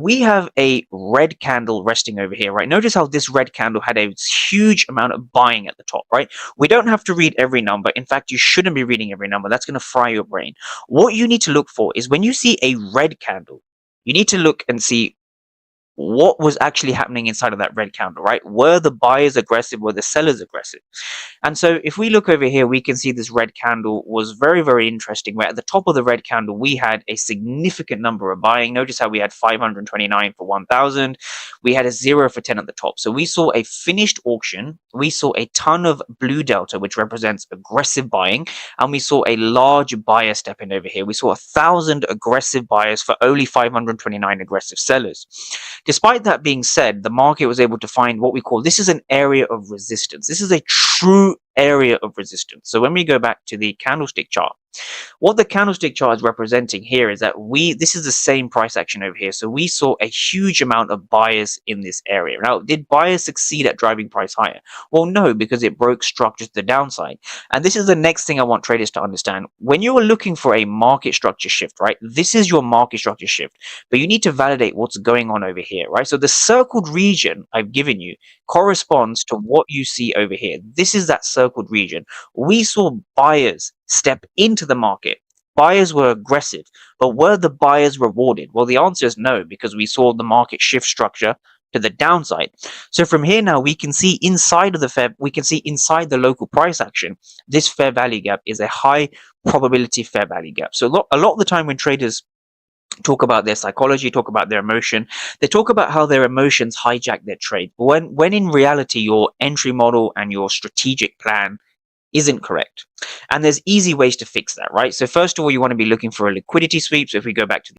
We have a red candle resting over here, right? Notice how this red candle had a huge amount of buying at the top, right? We don't have to read every number. In fact, you shouldn't be reading every number. That's going to fry your brain. What you need to look for is when you see a red candle, you need to look and see what was actually happening inside of that red candle, right? Were the buyers aggressive? Were the sellers aggressive? And so if we look over here, we can see this red candle was very, very interesting, where at the top of the red candle, we had a significant number of buying. Notice how we had 529 for 1,000. We had a 0 for 10 at the top. So we saw a finished auction. We saw a ton of blue delta, which represents aggressive buying. And we saw a large buyer step in over here. We saw 1,000 aggressive buyers for only 529 aggressive sellers. Despite that being said, the market was able to find what we call, this is an area of resistance. This is a true area of resistance. So when we go back to the candlestick chart, what the candlestick chart is representing here is that this is the same price action over here. So we saw a huge amount of buyers in this area. Now, did buyers succeed at driving price higher? Well, no, because it broke structure to the downside. And this is the next thing I want traders to understand. When you are looking for a market structure shift, right, this is your market structure shift, but you need to validate what's going on over here, right? So the circled region I've given you corresponds to what you see over here. This is that circled region. We saw buyers step into the market. Buyers were aggressive, but were the buyers rewarded? Well, the answer is no, because we saw the market shift structure to the downside. So from here now, we can see inside of inside the local price action, this fair value gap is a high probability fair value gap. So a lot of the time when traders talk about their psychology, talk about their emotion, they talk about how their emotions hijack their trade. When in reality, your entry model and your strategic plan isn't correct. And there's easy ways to fix that, right? So first of all, you want to be looking for a liquidity sweep. So if we go back to